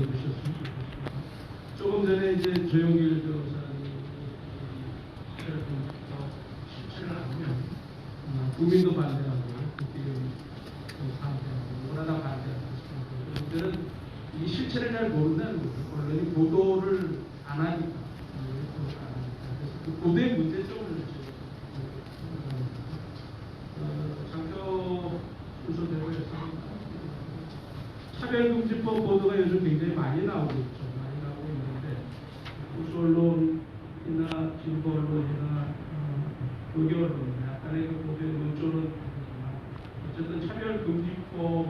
들어주셨으면 좋겠습니다. 조금 전에 이제 조영길 변호사님이 실체를 하면 국민도 반대하고 국회의원 반대하고 뭐라 다 반대하고 문제는 이 실체를 잘 모른다는 거죠. 언론이 보도를 안 하니까. 그래서 그 보도의 문제점을 장표 순서대로 했습니다. 차별금지법 보도가 요즘 굉장히 많이 나오고 있죠. 많이 나오고 있는데 보수 언론이나 진보 언론이나 의교 언론, 약간의 그 보도의 논조는 어쨌든 차별금지법은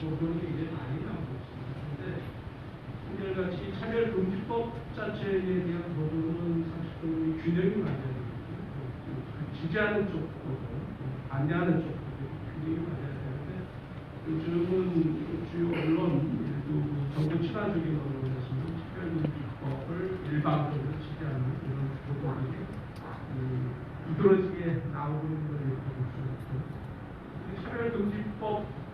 보도는 굉장히 많이 나오고 있습니다. 그런데 한결같이 차별금지법 자체에 대한 보도는 사실 균형이 맞아야 됩니다. 지지하는 쪽 보도, 반대하는 쪽 보도 균형이 맞아야 되는데 요즘은 주요 언론, 정부 친화적인 언론에서는 차별금지법을 일방적으로 지지하는 이런 보도들이 두드러지게 나오고 있는 걸 볼 수 있죠. 차별금지법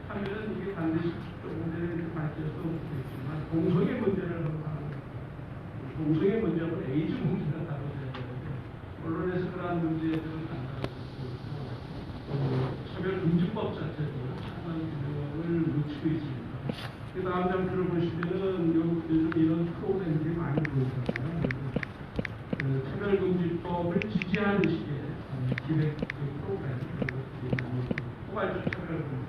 하면은 이게 반드시 조금 전에 밝혀서 있지만 공성의 문제를 한번 하는 공성의 문제하고 에이즈 문제를 다뤄야 되는데 언론에서 그러한 문제들은 안 다루고 있고 차별금지법 자체도 상당히 균형을 놓치고 있습니다. 그 다음 장표를 보시면은 요즘 이런 프로그램들이 많이 보이잖아요. 차별금지법을 지지하는 식의 기획 프로그램, 포괄적 차별금지법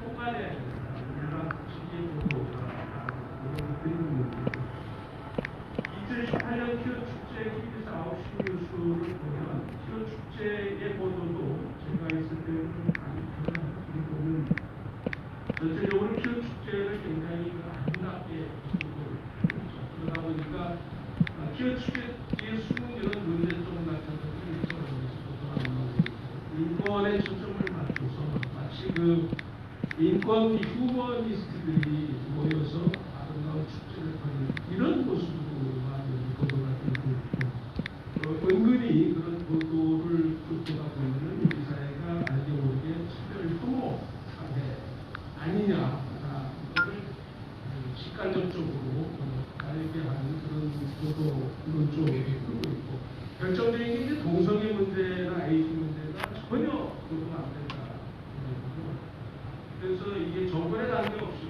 통과돼야 된다. 일반 시기의 보도가 이런 2018년 키오 축제 KBS 9시 뉴스를 보면 키오 축제의 보도도 제가 있을 때는 많이 보면 전체적으로 키오 축제를 굉장히 아름답게 그러다 보니까 키오 축제에 숨은 이런 문제점 같은 것들이 인권에 초점을 맞춰서 마치 인권 휴머니스트들이 모여서 아름다운 축제를 벌이는 이런 모습으로만 보도가 되고 있고 은근히 그런 보도를 보다 보면은 우리 사회가 알게 모르게 차별 혐오 사회 아니냐 이거를 직간접적으로 알게 하는 그런 보도 논조를 끌고 있고 결정적인 게 이제 동성애 문제나 에이즈 문제가 전혀 보도가 안 된다. 그래서 이게 정권에 관계없이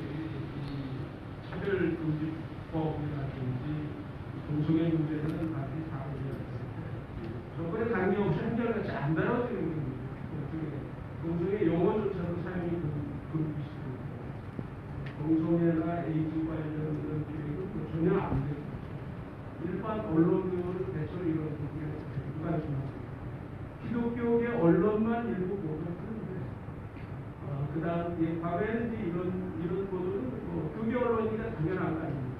차별금지법이라든지 동성애 문제는 반드시 다루어야 되는데 정권에 관계없이 한결같이 안 다뤄지는 겁니다. 동성애 용어조차도 사용이 금기시됩니다. 동성애나 에이즈 관련 이런 계획은 전혀 안 됩니다. 일반 언론으로 대체로 이런 부분에 불가능합니다. 기독교계 언론만 일부 보도를 하는데 그 다음 과거에는 이제 이런 보도는 교계 언론이니까 당연한 거 아닙니까?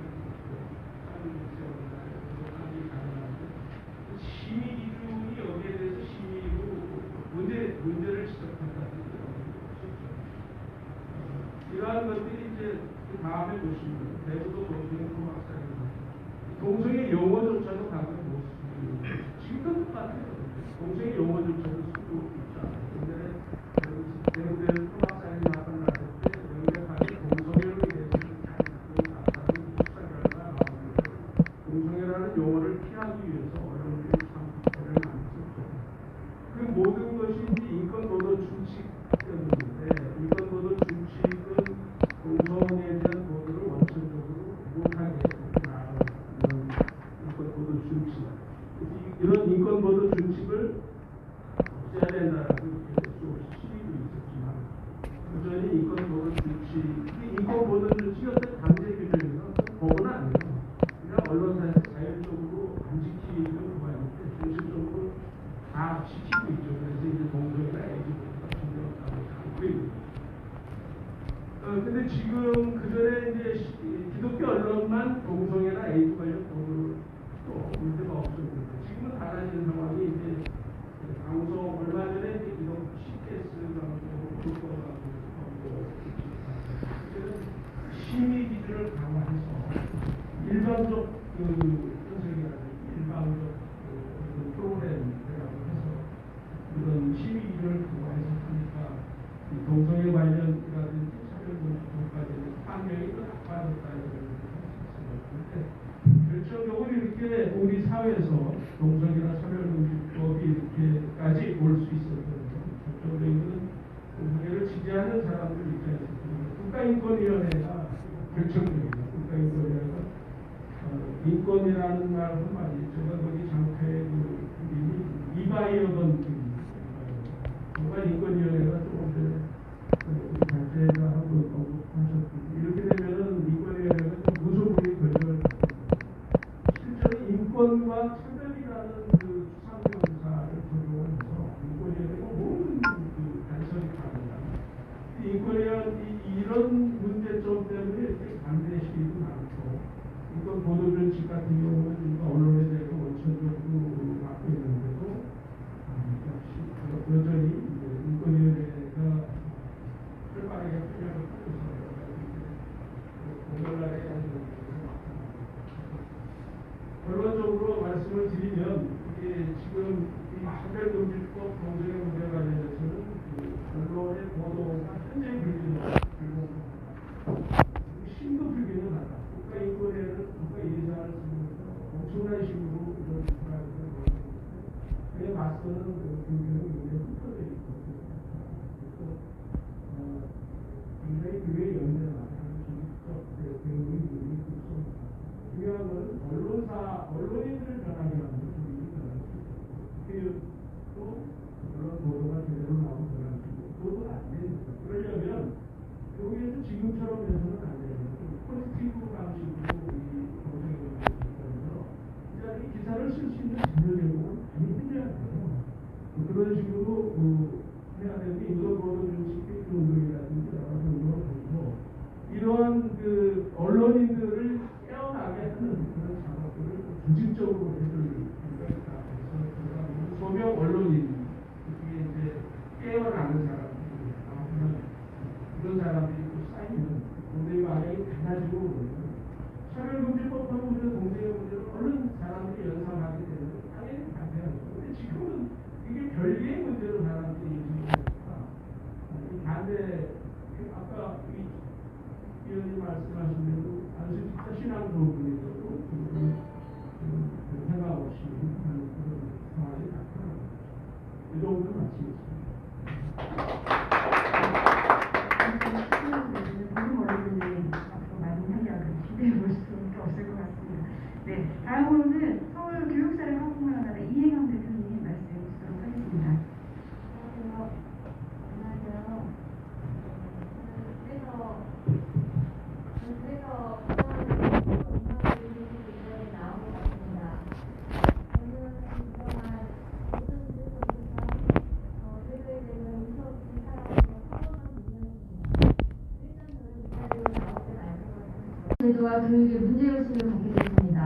심의 기준이 여기에 대해서 심의로 문제를 지적한다든지 이러한 것들이 이제 그 다음에 보시면 대부도 동성애 토막살입니다. 동성애 용어조차도 과거에 못 쓰고 지금도 똑같아요. 동성애 용어조차도 쓰고 있지 않아요. 대부도에서 토막살이 나타났을 때 명백하게 동성애로 인해서 나타나는 축사가 나오는데 동성애라는 용어를 피하기 위해서 언론들이 참 애를 많이 썼죠. 그 모든 것이 인권보도 준칙이었는데 인권보도 준칙은 동성애에 대한 보도를 원천적으로 못하게 나아가는 이런 인권보도 준칙. 이런 인권보도 준칙을 없애야 된다라고 이렇게 시위도 있었지만 여전히 인권보도 준칙, 인권보도 준칙이 어떤 강제 규정이나 법은 아니에요. 그냥 언론사에서 자율적으로 안 지키는 부분인데 현실적으로 다 지키고 있죠. 그래서 이제 동성애나 에이즈보다 중요하다고 하고 있습니다. 근데 지금 그 전에 이제 기독교 언론만 동성애나 에이즈 관련 보도를 또 문제가 없었는데 지금은 달라진 상황이 이제 방송 얼마 전에 이제 기독 CBS 방송 불법하고 심의 기준을 강화해서 일반적 선생이라든지 일반적 프로그램이라고 해서 이런 심의 기준을 강화해서 하니까 동성애 관련이라든지 차별금지법까지 환경이 더 나빠졌다 이런 우리 사회에서 동성애나 차별금지법이 이렇게까지 올 수 있었던 결정적인 것은 동성애를 지지하는 사람들 입장에서 국가인권위원회가 결정적입니다. 국가인권위원회가 인권이라는 말 한마디 제가 거기 장패 그 이름이 이바이어던 정말 인권위원회가 조금 전에 우리 단체가 한번 언급하셨고 이렇게 되면은 인권위원회가 무소불위 결정을 실제로 인권과 차별이라는 그 수상경사를 적용을 해서 인권위원회가 모든 그 간섭이 가능합니다. 인권위원 이런 문제점 때문에 이렇게 반대시기도 많고 인권 보도변칙 같은 경우는 언론에 대해서 원천적으로 맡고 있는데도 역시 여전히 인권위원회가 활발하게 활약을 하고 있어요. 오늘날에 결론적으로 말씀을 드리면 이게 지금 이 차별금지법 동성애 문제에 관련해서는 언론의 보도가 현재 불균형합니다. 심도 불균형하다. 국가인권위를 국가예산을 쓰면서 엄청난 식으로 이런 비판을 하고 있는데 그에 맞서는 불균형이 굉장히 흩어져 있거든요. 그래서 굉장히 교회 연대나 기술적 배움이 있습니다. 중요한 것은 언론인들을 변하게 하는 분이 변할 수 있고 교육도 언론 보도가 제대로 나오면 변할 수 있고 그것도 안 됩니다. 그러려면 여기에서 지금처럼 해서는 안 됩니다. 포지티브 방식으로 이 동성애 문제를 있다면서 이 기사를 쓸 수 있는 자료제공은 많이 해줘야 돼요. 그런 식으로 해야 되는데 인도보도변칙 운동이라든지 여러 가지 운동을 통해서 이러한 그 언론인들을 깨어나게 하는 그런 작업들을 조직적으로 해줄 필요가 있다. 그래서 소명 언론인 이게 이제 깨어나는 사람들 그런 사람들이 또 쌓이면 동성애 방향이 달라지고 차별금지법하고 우리가 동성애 문제를 얼른 사람들이 연상하게 되는 당연히 반대하죠. 근데 지금은 이게 별개의 문제로 사람들이 인식하니까 이 반대 아까 이 의원님 말씀하신 대로 단순히 진짜 신앙 부분에서도 생각 없이 하는 그런 상황이 나타나는 거죠. 이 정도 마치겠습니다. 네, 다음으로는 서울교육사를 한국문화단의 이혜경 대표님 말씀 듣도록 하겠습니다. 안녕하세요. 그래서 굉장히 나온 것 같습니다. 저는 그동안 모든 분들께서 저희에 대한 인터뷰 사람으로 서로만 분명했습니다. 일단 저는 이 자리로 나올 때 알것 같아요. 제도와 교육의 문제의식을 갖게 됐습니다.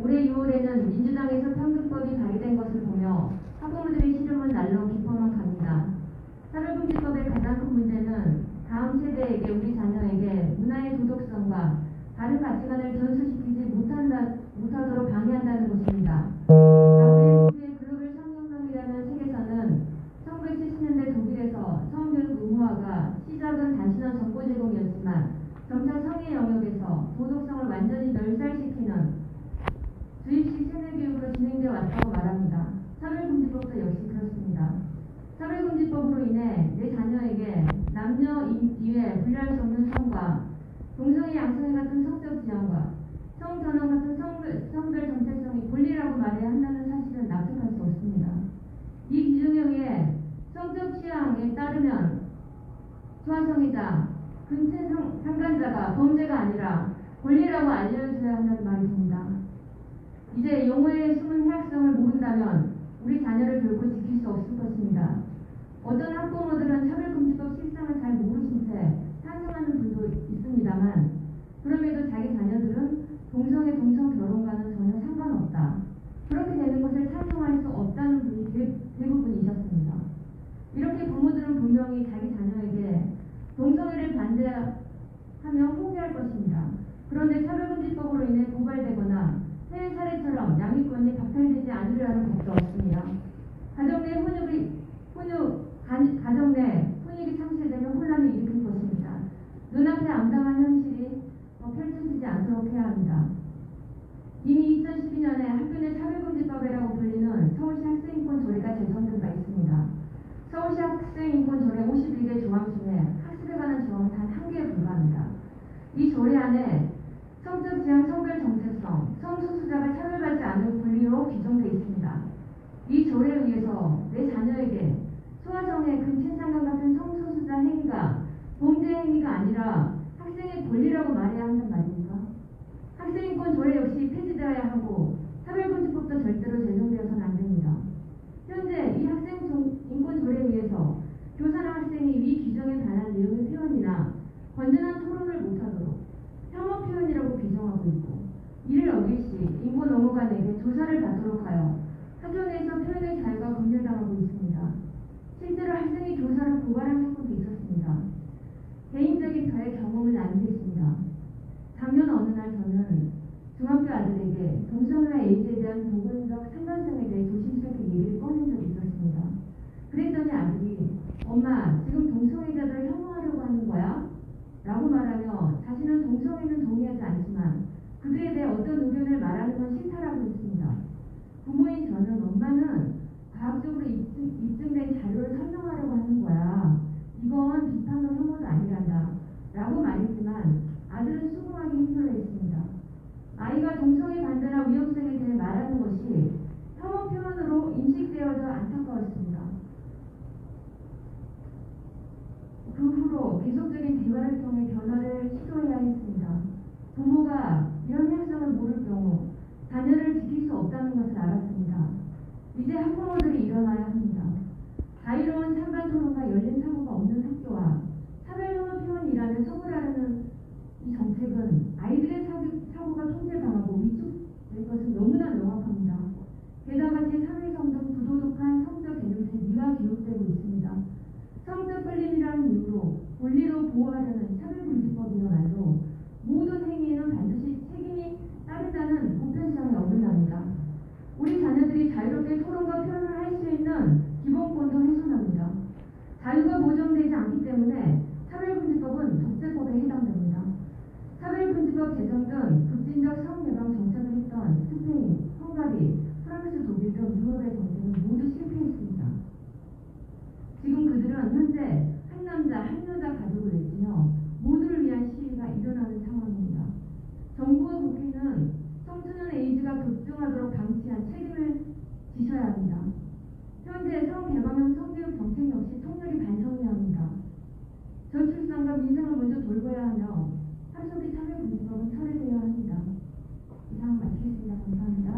올해 6월에는 민주당에서 편급법이 발의된 것을 보며 학부모들의 시름은 날로 깊어만 갑니다. 차별금지법의 가장 큰 문제는 다음 세대에게 우리 자녀에게 문화의 도덕성과 다른 가치관을 전수시키지 못하도록 방해한다는 것입니다. WHO의 글로벌 상용성이라는 책에서는 1970년대 독일에서 성교육 의무화가 시작은 단순한 정보 제공이었지만 점차 성의 영역에서 도덕성을 완전히 멸살시키는 주입식 세뇌교육으로 진행되어 왔다고 말합니다. 차별금지법도 역시 그렇습니다. 차별금지법으로 인해 내 자녀에게 남녀 이외 분리할 수 없는 성과 동성애 양성애 같은 성적 지향과 성전환 같은 성별 정체성이 권리라고 말해야 한다는 사실은 납득할 수 없습니다. 이 기준에 의해 성적 취향에 따르면 소아성애자, 근체 상간자가 범죄가 아니라 권리라고 알려줘야 한다는 말이 됩니다. 이제 용어의 숨은 해악성을 모른다면 우리 자녀를 결코 지킬 수 없을 것입니다. 어떤 학부모들은 차별금지법 실상을 잘 모르신 채 찬성하는 분도 있습니다만 그럼에도 자기 자녀들은 동성 결혼과는 전혀 상관없다. 그렇게 되는 것을 찬성할 수 없다는 분이 대부분이셨습니다. 이렇게 부모들은 분명히 자기 자녀에게 동성애를 반대하며 홍보할 것입니다. 그런데 차별금지법으로 인해 고발되거나 해외 사례처럼 양육권이 박탈되지 않으려 하는 법도 없습니다. 가정 내 훈육이 창출되면 혼란을 일으킬 것입니다. 눈앞에 암담한 현실이 더 펼쳐지지 않도록 해야 합니다. 이미 2012년에 학교 내 차별금지법이라고 불리는 서울시 학생인권 조례가 제정된 바 있습니다. 서울시 학생인권 조례 51개 조항 중에 학습에 관한 조항은 단 1개에 불과합니다. 이 조례 안에 성적 지향, 성별 정체성, 성소수자가 차별받지 않을 권리로 규정되어 있습니다. 이 조례에 의해서 내 자녀에게 소아성애, 근친상간 같은 성소수자 행위가 범죄 행위가 아니라 학생의 권리라고 말해야 한단 말입니까? 학생인권 조례 역시 폐지되어야 하고 차별금지법도 절대로 제정되어서는 안 됩니다. 현재 이 학생인권 조례에 의해서 교사나 학생이 위 규정에 관한 내용의 표현이나 건전한 토론을 못하도록 혐오 표현이라고 규정하고 있고, 이를 어길 시 인권 옹호관에게 조사를 받도록 하여 학교 내에서 표현의 자유가 검열당하고 있습니다. 실제로 학생이 교사를 고발한 사건도 있었습니다. 개인적인 저의 경험을 나누겠습니다. 작년 어느 날 저는 중학교 아들에게 동성애와 에이즈에 대한 보건적 상관성에 대해 조심스럽게 얘기를 꺼낸 적이 있었습니다. 그랬더니 아들이 엄마 지금 동성애자들을 혐오하려고 하는 거야? 라고 말하며 자신은 동성애는 동의하지 않지만 그들에 대해 어떤 의견을 말하는 건 싫다라고 했습니다. 부모인 저는 엄마는 과학적으로 입증된 자료를 설명하려고 하는 거야. 이건 비판도 혐오도 아니란다. 라고 말했지만 아들은 수긍하기 힘들어했습니다. 아이가 동성애 반대나 위험성에 대해 말하는 것이 혐오 표현으로 인식되어져 안타까웠습니다. 그 후로 계속적인 대화를 통해 변화를 시도해야 했습니다. 부모가 이런 현상을 모를 경우 자녀를 지킬 수 없다는 것을 알았습니다. 이제 학부모들이 일어나야 합니다. 자유로운 찬반 토론과 열린 사고가 없는 학교와 차별혐오 표현이라는 서구라는 이 정책은 아이들의 사고가 통제당하고 위축될 것은 너무나 명확합니다. 게다가 제3의 등 부도덕한 성적 개념에 미화 기록되고 있습니다. 성적 끌림이라는 이유로 권리로 보호하려는 차별금지법이야말로 모든 행위에는 반드시 책임이 따른다는 보편성에 어긋납니다. 우리 자녀들이 자유롭게 토론과 표현을 할 수 있는 기본권도 훼손합니다. 자유가 보장되지 않기 때문에 차별금지법은 적재법에 해당됩니다. 차별금지법 제정 등 급진적 성예방 정책을 했던 스페인, 헝가리, 프랑스, 독일 등 유럽의 정책은 모두 실패했습니다. 지금 그들은 현재 한 남자, 한 여자 가족을 외치며 모두를 위한 시위가 일어나는 상황입니다. 정부와 국회는 청소년 에이즈가 급증하도록 방치한 책임을 지셔야 합니다. 현재 성개방형 성교육 정책 역시 통렬히 반성해야 합니다. 저출산과 민생을 먼저 돌봐야 하며 하루속히 차별금지법은 철회되어야 합니다. 이상 마치겠습니다. 감사합니다.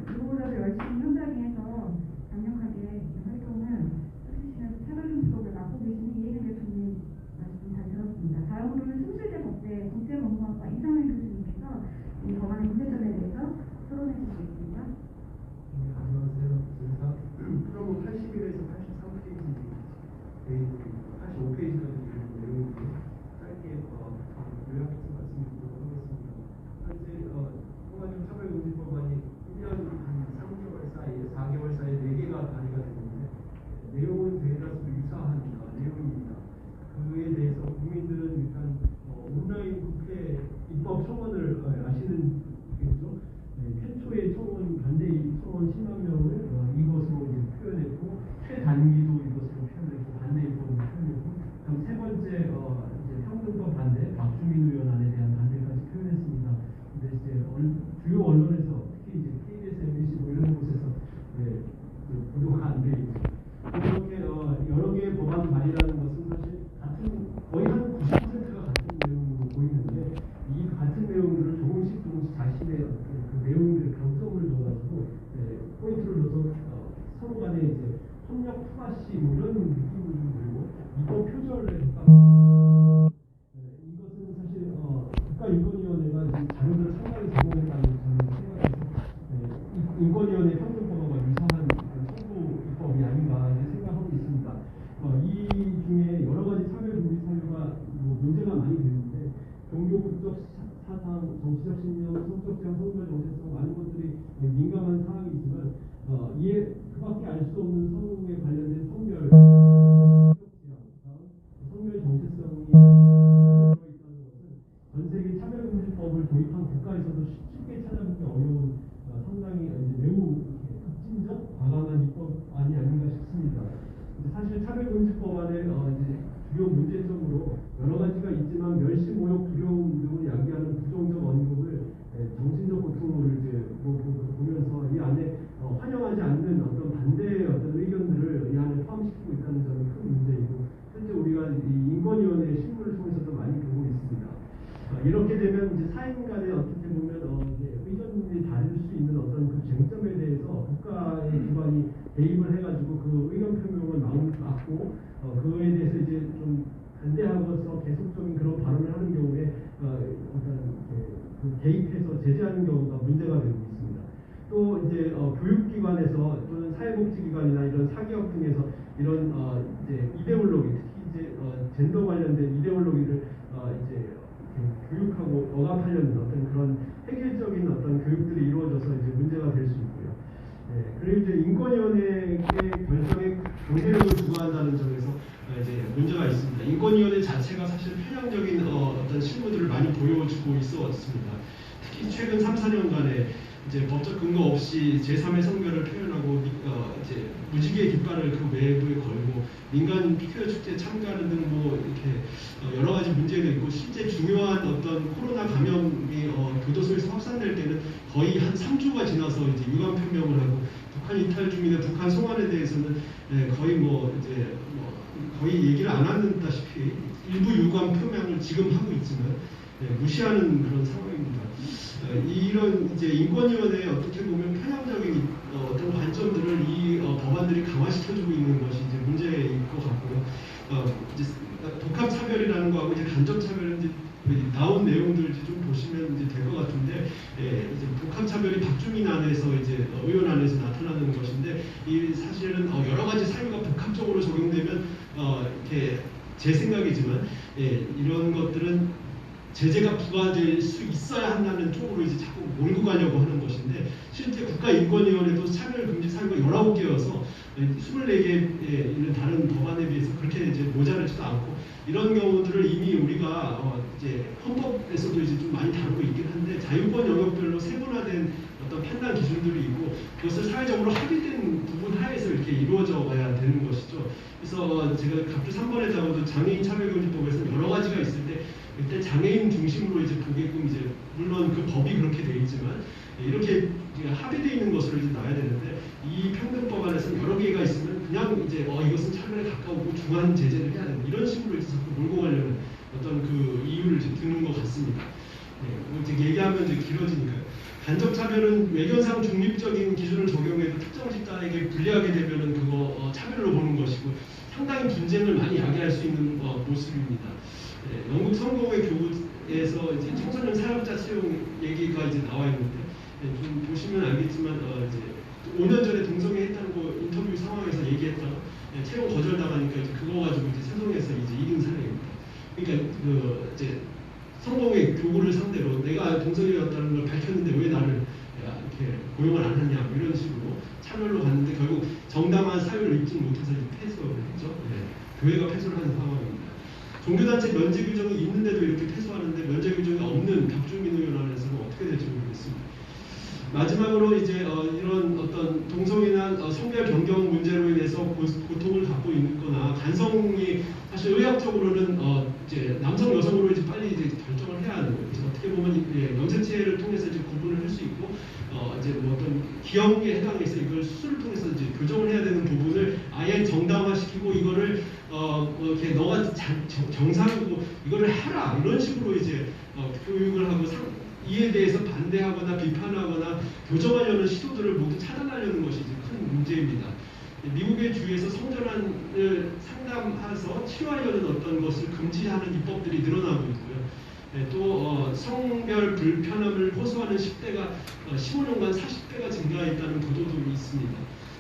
누구보다도 열심히 현장에서 강력하게 활동을 해주시면서 차별금지법을 맡고 계시는 이해근 대표님 말씀 잘 들었습니다. 다음으로는 숭실대 법대 국제법무학과 이상현 교수님께서 이 법안의 문제점에 대해서 토론해 주시겠습니다. 네, 안녕하세요. 저희가 프로그램 81에서 83페이지 되어 있고 85페이지까지 있는 내용인데 짧게 요약해서 말씀드리도록 하겠습니다. 현재 통합적 차별금지법안이 1년 한 3개월 사이에 4개월 사이에 4개가 발의가 됐는데 내용은 대다수 유사한 내용입니다. 그에 대해서 국민들은 일단 온라인 국회 입법 청원을 아시는 겠죠? 최초의 청원 반대 청원 10만 명을 이것으로 이제 표현했고 최단기도 이것으로 표현했고 반대 입법을 표현했고 그다음 세 번째 이제 평등법 반대 박주민 의원 안에 대한 반대까지 표현했습니다. 근데 이제 주요 언론에서 특히 이제 KBS, MBC 뭐 이런 곳에서 보도가 안 돼 있죠. 이렇게 여러 개의 법안 발의라는 것은 사실 거의 한 90%가 같은 내용으로 보이는데 이 같은 내용들을 조금씩 자신의 그 내용들의 강점을 줘가지고 포인트를 줘서 서로 간에 이제 협력 투하시 뭐 이런 느낌을 좀 들고 입법 표절을 했다. 이것은 사실 국가인권위원회가 지금 자료들을 상당히 제공했다는 저는 생각해서 인권위원회 평등법과 유사한 청구 입법이 아닌가 이렇게 생각하고 있습니다. 이 중에 여러 가지 차별금지 사유가 문제가 많이 되는데 종교, 국적, 사상, 정치적 신념, 성적 지향, 성별 정체성 많은 것들이 민감한 사항이지만 그밖에 알 수 없는 성에 관련된 성별 정체성이 들어있다는 것은 전 세계 차별금지 국가에서도 쉽게 찾아보기 어려운 상당히 이제 매우 혁신적 과감한 입법안이 아닌가 싶습니다. 사실 차별금지법안의 이제 주요 문제점으로 여러 가지가 있지만 멸시, 모욕, 두려움 등을 야기하는 부정적 언급을 정신적 고통을 이제 보면서 이 안에 환영하지 않는 어떤 반대의 어떤 의견들을 이 안에 포함시키고 있다는 점이 큰 문제이고, 실제 우리가 이 인권위원회 실무를 통해서도 많이 보고 있습니다. 이렇게 되면 이제 사인 간에 어떻게 보면 이제 의견이 다를 수 있는 어떤 그 쟁점에 대해서 국가의 기관이 대입을 해가지고 그 의견 표명을 막고 그에 대해서 이제 좀 반대하고서 계속적인 그런 발언을 하는 경우에 어떤 그 개입해서 제재하는 경우가 문제가 되고 있습니다. 또 이제 교육기관에서 또는 사회복지기관이나 이런 사기업 등에서 이런 이제 이데올로기, 특히 이제 젠더 관련된 이데올로기를 이제 교육하고 억압하려는 어떤 그런 획일적인 어떤 교육들이 이루어져서 이제 문제가 될 수 있고요. 그리고 이제 인권위원회의 결정에 강제력을 부과한다는 점에서 이제 문제가 있습니다. 인권위원회 자체가 사실 편향적인 어떤 실무들을 많이 보여주고 있어 왔습니다. 특히 최근 3, 4년간에 이제 법적 근거 없이 제3의 성별을 표현하고 이제 무지개의 깃발을 그 외부에 걸고 민간 퀴어 축제 참가하는 등 뭐 이렇게 여러 가지 문제가 있고, 실제 중요한 어떤 코로나 감염이 교도소에서 확산될 때는 거의 한 3주가 지나서 이제 유감 표명을 하고, 북한 이탈 중이나 북한 송환에 대해서는 거의 이제 거의 얘기를 안 한다시피 일부 유감 표명을 지금 하고 있지만 무시하는 그런 상황입니다. 이런 이제 인권위원회에 어떻게 보면 편향적인 어떤 관점들을 이 법안들이 강화시켜주고 있는 것이 이제 문제일 것 같고요. 이제 복합차별이라는 거하고 이제 간접차별은 이제 나온 내용들 좀 보시면 이제 될 것 같은데, 이제 복합차별이 박주민 안에서 이제 의원 안에서 나타나는 것인데, 이 사실은 여러 가지 사유가 복합적으로 적용되면 이렇게 제 생각이지만 이런 것들은 제재가 부과될 수 있어야 한다는 쪽으로 이제 자꾸 몰고 가려고 하는 것인데, 실제 국가인권위원회도 차별금지 사유가 19개여서 24개에 있는 다른 법안에 비해서 그렇게 이제 모자르지도 않고, 이런 경우들을 이미 우리가 이제 헌법에서도 이제 좀 많이 다루고 있긴 한데, 자유권 영역별로 세분화된 어떤 판단 기준들이 있고, 그것을 사회적으로 합의된 부분 하에서 이렇게 이루어져 가야 되는 것이죠. 그래서 제가 갑자기 3번에다가도 장애인 차별금지법에서 여러 가지가 있을 때 그때 장애인 중심으로 이제 보게끔, 이제 물론 그 법이 그렇게 되어 있지만 이렇게 합의되어 있는 것으로 이제 나와야 되는데, 이 평등법안에서는 여러 개가 있으면 그냥 이제 이것은 차별에 가까우고 중한 제재를 해야 되는, 이런 식으로 이제 자꾸 몰고 가려는 어떤 그 이유를 이제 두는 것 같습니다. 이제 얘기하면 이제 길어지니까요. 간접차별은 외견상 중립적인 기준을 적용해도 특정 집단에게 불리하게 되면은 그거 차별로 보는 것이고, 상당히 분쟁을 많이 야기할 수 있는 모습입니다. 영국 성공회 교구에서 이제 청소년 사역자 채용 얘기가 이제 나와 있는데, 좀 보시면 알겠지만 이제 5년 전에 동성애 했다는 거 인터뷰 상황에서 얘기했다가 채용 거절당하니까 이제 그거 가지고 이제 세송해서 이제 1인 사례입니다. 그러니까 그 이제 성공회 교구를 상대로 내가 동성애였다는 걸 밝혔는데 왜 나를 이렇게 고용을 안 하냐, 이런 식으로 차별로 갔는데 결국 정당한 사유를 입지 못해서 이제 패소를 했죠. 교회가 패소를 하는 상황입니다. 종교단체 면제 규정이 있는데도 이렇게 패소하는데, 면제 규정이 없는 박주민 의원 안에서는 어떻게 될지 모르겠습니다. 마지막으로 이제 이런 어떤 동성애나 성별 변경 문제로 인해서 고통을 갖고 있거나, 간성이 사실 의학적으로는 이제 남성 여성으로 이제 빨리 이제 결정을 해야 하는 거예요. 그래서 어떻게 보면 염색체를 통해서 이제 구분을 할 수 있고, 이제 뭐 어떤 기형에 해당해서 이걸 수술을 통해서 이제 교정을 해야 되는 부분을 아예 정당화시키고, 이거를 이렇게 너가 정상이고 이거를 해라, 이런 식으로 이제 교육을 하고 이에 대해서 반대하거나 비판하거나 교정하려는 시도들을 모두 차단하려는 것이 이제 큰 문제입니다. 미국의 주에서 성전환을 상담해서 치료하려는 어떤 것을 금지하는 입법들이 늘어나고 있고요. 또 성별 불편함을 호소하는 10대가 15년간 40배가 증가했다는 보도도 있습니다.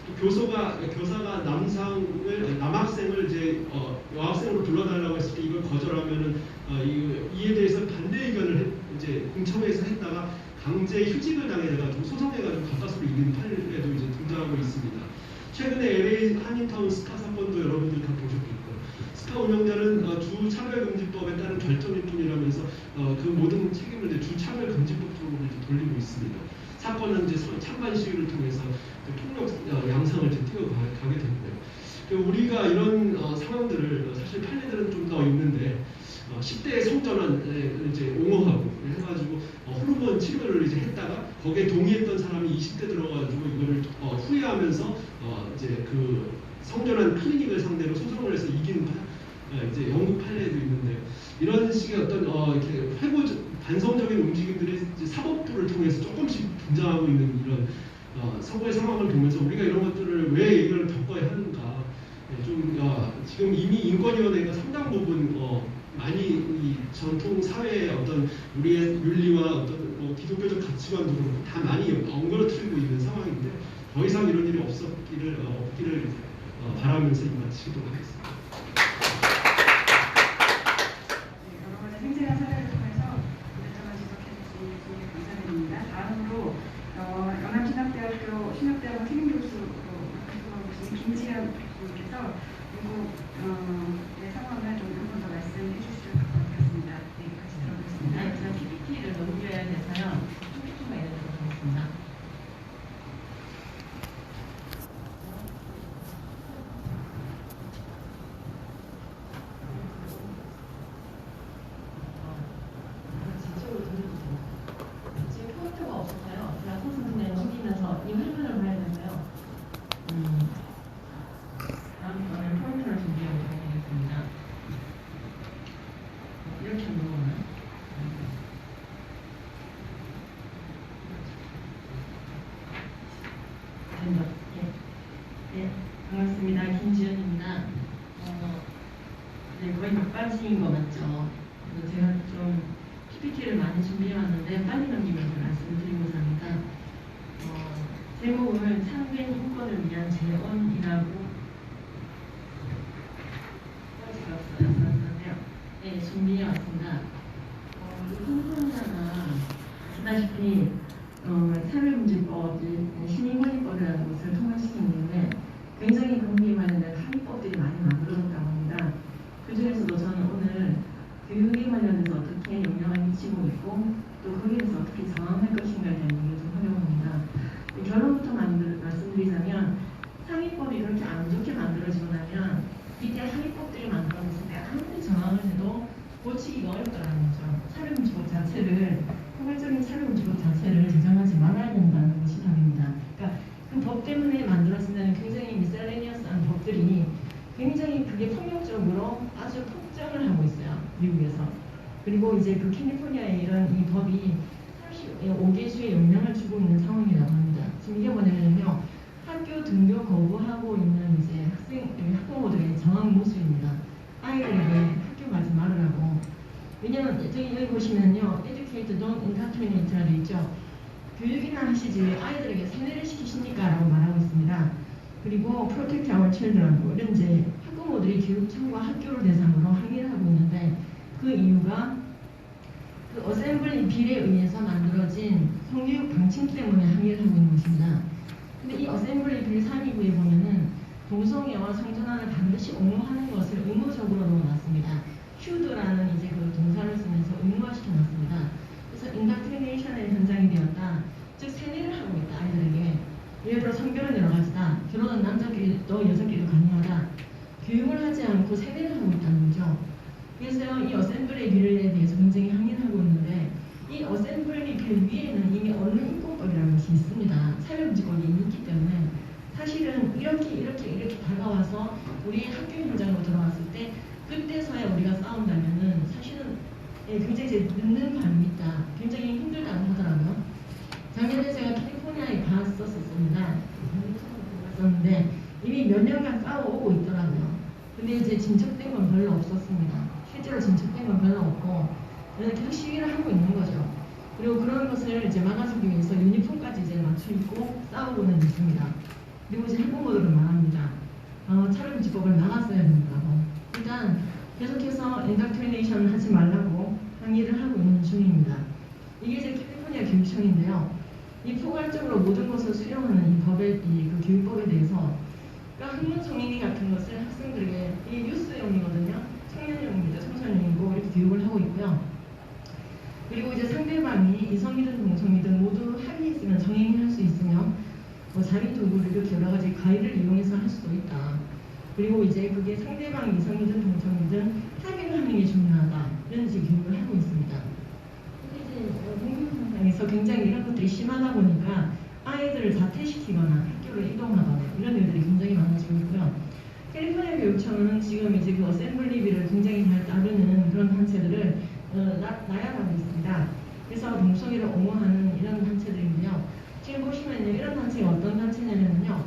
또 교사가 남학생을 이제 여학생으로 불러달라고 했을 때 이걸 거절하면은 이에 대해서 반대 의견을 이제 공청회에서 했다가 강제 휴직을 당해가지고 소송해가지고 가까스로 이긴 판례도 이제 등장하고 있습니다. 최근에 LA 한인타운 스카 사건도 여러분들 다 보셨겠고, 스파 운영자는 주차별금지법에 따른 결정일 뿐이라면서 그 모든 책임을 이제 주차별금지법 쪽으로 이제 돌리고 있습니다. 사건은 이제 찬반 시위를 통해서 폭력 양상을 이제 띄어가게 됐고요. 우리가 이런 상황들을 사실 판례들은 좀 더 있는데 10대 성전환 이제 옹호하고 해가지고 호르몬 치료를 이제 했다가 거기에 동의했던 사람이 20대 들어가지고 이거를 후회하면서 이제 그 성전환 클리닉을 상대로 소송을 해서 이긴 이제 영국 판례도 있는데 이런 식의 어떤 이렇게 반성적인 움직임들이 이제 사법부를 통해서 조금씩 등장하고 있는 이런 서구의 상황을 보면서 우리가 이런 것들을 왜 이걸 겪어야 하는가 좀 지금 이미 인권위원회가 상당 부분 많이 이 전통 사회의 어떤 우리의 윤리와 어떤 기독교적 가치관도 다 많이 엉거러뜨리고 있는 상황인데 더 이상 이런 일이 없기를 바라면서 마치도록 하겠습니다. 여러분의 생생한 사례를 통해서 이것저것 지적해 주신 감사드립니다. 다음으로 영남신학대학교 신학대학원 책임교수로 활동하고 계신 김지현 교수님께서 미국 상황을 좀 한 번 더 말씀해 주실 것 같습니다. 네, 같이 들어보겠습니다. 제가 PPT를 넘겨야 돼서요. 조금만 해드리도록 하겠습니다. 지금 포인트가 없어서요. 제가 선생님에 넘기면서 이 화면을 봐야 되고요. 다음 거는 포인트를 준비하도록 하겠습니다. 이렇게 누르면 된다. 예, 반갑습니다. 김지연입니다. 네, 거의 막바지인 거 맞죠? 그래서 제가 좀 PPT를 많이 준비해왔는데 빨리 넘기면서 말씀드리고자 합니다. 제목을 상된 인권을 위한 재원이라고 썼는데요. 네, 준비해왔습니다. 홍보자가 아시다시피 사회문제법이 시민권익법이라는 것을 통과시켰는데 굉장히 거기에 관련된 합의법들이 많이 만들어졌다고 합니다. 그 중에서도 저는 오늘 교육에 관련해서 어떻게 영향을 미치고 있고 또 거기에 대해서 어떻게 저항할 것인가에 대한 얘기를 좀 하려고 합니다. 결론부터 말씀드리자면 상위법이 그렇게 안 좋게 만들어지고 나면 이때 하위법들이 만들어졌을 때 아무리 저항을 해도 고치기가 어렵다는 거죠. 사회문제법 자체를 포괄적인 사회문제법 자체를 제정하지 말아야 된다는 것이 답입니다. 그러니까 그 법 때문에 만들어진다는 굉장히 미셀레니어스한 법들이 굉장히 그게 폭력적으로 아주 폭정을 하고 있어요. 미국에서. 그리고 이제 그 캘리포니아의 이런 이 법이 35개주에 영향을 주고 있는 상황이라고 합니다. 지금 이게 뭐냐면요. 학교 등교 거부하고 있는 이제 학부모들의 저항 모습입니다. 아이들에게 학교 가지 말으라고. 왜냐면 여기 보시면요. educate, don't indoctrinate라고 있죠. 교육이나 하시지 아이들에게 세뇌를 시키십니까? 라고 말하고 있습니다. 그리고 protect our children 이런 이제 학부모들이 교육청과 학교를 대상으로 항의를 하고 있는데 그 이유가 그 어셈블리 빌에 의해서 만들어진 성교육 방침 때문에 항의를 하고 있는 것입니다. 근데 이 어셈블리 빌 329에 보면은 동성애와 성전환을 반드시 옹호하는 것을 의무적으로 넣어놨습니다. should라는 이제 그 동사를 쓰면서 의무화시켜놨습니다. 그래서 indoctrination의 현장이 되었다. 즉 세뇌를 하고 있다 아이들에게. 예를 들어 성별은 여러 가지다. 결혼은 남자끼리도 여자끼리도 가능하다. 교육을 하지 않고 세뇌를 하고 있다는 거죠. 그래서 이 어셈블리 빌에 대해서 굉장히 항의를 하고 있는데 이 어셈블리 빌 위에는 이미 언론인권법이라는 것이 있습니다. 사회문제법이 이미 있기 때문에 사실은 이렇게 다가와서 우리 학교 현장으로 들어왔을 때 그때서야 우리가 싸운다면은 사실은 굉장히 늦는 감이 있다. 굉장히 힘들다고 하더라고요. 작년에 제가 캘리포니아에 갔었습니다. 갔었는데 이미 몇 년간 싸워오고 있더라고요. 근데 이제 진척된 건 별로 없었습니다. 실제로 진척된 건 별로 없고 계속 시위를 하고 있는 거죠. 그리고 그런 것을 이제 막아주기 위해서 유니폼까지 이제 맞춰 입고 싸우고는 있습니다. 그리고 이제 학부모들은 말합니다. 차별금지법을 막았어야 된다고. 일단 계속해서 인덕트리네이션 하지 말라고 항의를 하고 있는 중입니다. 이게 이제 캘리포니아 교육청인데요. 이 포괄적으로 모든 것을 수용하는 이 법의 그 교육법에 대해서 그러니까 학문 성인이 같은 것을 학생들에게 이게 뉴스용이거든요. 청년용입니다. 청소년용이고 이렇게 교육을 하고 있고요. 그리고 이제 상대방이 이성이든 동성이든 모두 합의 있으면 정행위 할 수 있으며 뭐 자기 도구를 이렇게 여러 가지 가위를 이용해서 할 수도 있다. 그리고 이제 그게 상대방이 이성이든 동성이든 합의를 하는 게 중요하다. 이런 이제 교육을 하고 있습니다. 근데 이제 공교육 현장에서 굉장히 이런 것들이 심하다 보니까 아이들을 자퇴시키거나 학교를 이동하거나 이런 일들이 굉장히 많아지고 있고요. 캘리포니아 교육청은 지금 이제 그 어셈블리비를 굉장히 잘 따르는 그런 단체들을 나열하고 있습니다. 그래서 동성애를 옹호하는 이런 단체들인데요. 지금 보시면요, 이런 단체가 어떤 단체냐면요,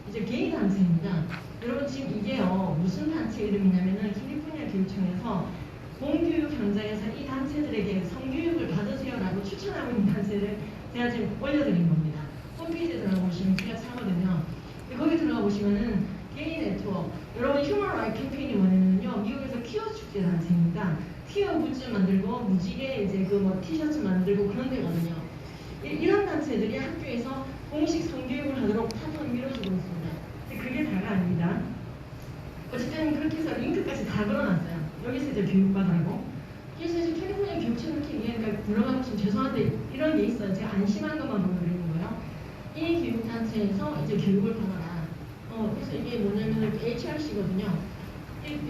이제 게이 단체입니다. 여러분 지금 이게요 무슨 단체 이름이냐면은 캘리포니아 교육청에서 공교육 현장에서 이 단체들에게 성교육을 받으세요라고 추천하고 있는 단체를 제가 지금 올려드린 겁니다. 홈페이지에 들어가 보시면 제가 차거든요. 거기 들어가 보시면은 게이 네트워크, 여러분 휴먼 라이트 캠페인이 뭐냐면요, 미국에서 퀴어 축제 단체입니다. 퀴어 굿즈 만들고 무지개 이제 그 뭐 티셔츠 만들고 그런 데거든요. 이런 단체들이 학교에서 공식 성교육을 하도록 탑을 밀어주고 있습니다. 근데 그게 다가 아닙니다. 어쨌든 그렇게 해서 링크까지 다 걸어놨어요. 여기서 이제 교육받으라고. 그래서 이제 캘리포니아 교육청 이렇게 그러니까 들어가면 죄송한데 이런 게 있어요. 제가 안심한 것만 보여드리는 거예요. 이 교육단체에서 이제 교육을 받아라. 그래서 이게 뭐냐면 HRC거든요.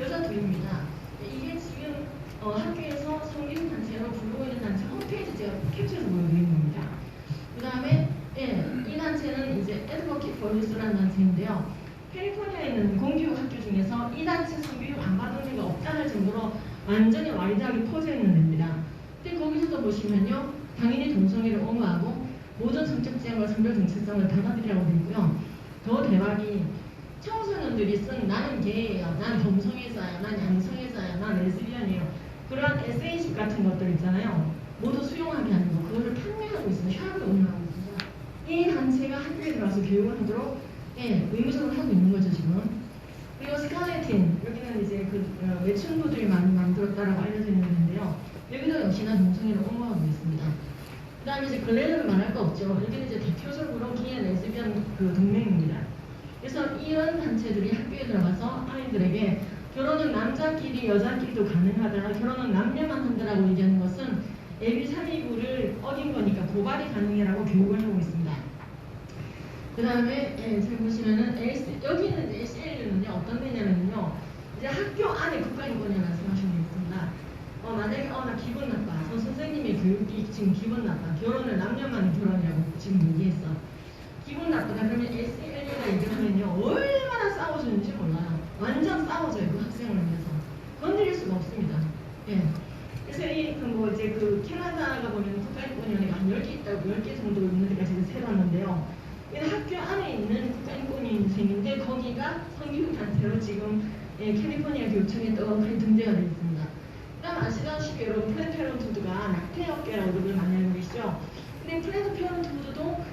여자 둘입니다. 이게 지금 학교에서 성교육단체로 부르고 있는 단체 홈페이지 제가 캡처해서 보여드리는 겁니다. 그 다음에 이 단체는 이제 Advocate for Youth라는 단체인데요. 캘리포니아에 있는 공교육 학교 중에서 이 단체 성교육 안 받은 데가 없다 할 정도로 완전히 와이드하게 퍼져 있는 데입니다. 근데 거기서도 보시면요, 당연히 동성애를 옹호하고 모든 성적 지향과 성별 정체성을 받아들이라고 되어 있고요. 더 대박이 청소년들이 쓴 나는 게이예요, 난 동성애자야, 난 양성애자야, 난 레즈비언이에요. 그런 에세이집 같은 것들 있잖아요. 모두 수용하게 하는 거, 그거를 판매하고 있습니다. 샵을 운영하고 있습니다. 이 단체가 학교에 들어와서 교육을 하도록 의무적으로 하고 있는 거죠 지금. 그리고 스칼렛틴, 여기는 이제 그 외춘부들이 많이 만들었다라고 알려져 있는데요. 여기도 역시나 동성애를 옹호하고 있습니다. 그 다음에 이제 글래드는 말할 거 없죠. 여기는 이제 대표적으로 기의 레즈비언 그 동맹입니다. 그래서 이런 단체들이 학교에 들어가서 아이들에게 결혼은 남자끼리 여자끼리도 가능하다, 결혼은 남녀만 한다라고 얘기하는 것은 AB 329를 어긴 거니까 고발이 가능해라고 교육을 하고 있습니다. 그 다음에 잘 보시면은 여기는 ACLU는요 어떤 데냐면요, 이제 학교 안에 국가인권을 말씀하시는 게 있습니다. 만약에 나 기분 나빠, 선생님의 교육이 지금 기분 나빠, 결혼을 남녀만 결혼이라고 지금 얘기했어, 기분 나쁘다 그러면 ACLU가 얘기하면요 얼마나 싸워주는지 몰라요. 완전 싸워줘요. 그 학생을 위해서 건드릴 수가 없습니다. 그래서 이제 그 캐나다가 보면 국가인권위원회가 한 10개 있다고, 10개 정도 있는 데가 제가 세봤는데요. 학교 안에 있는 국가인권위원회인데 거기가 성교육 단체로 지금 캘리포니아 교육청에 떡하니 등재가 되어 있습니다. 그다음 아시다시피 여러분 플랜드 페런트후드가 낙태업계라고 그걸 많이 알고 계시죠? 근데 플랜드 페런트후드도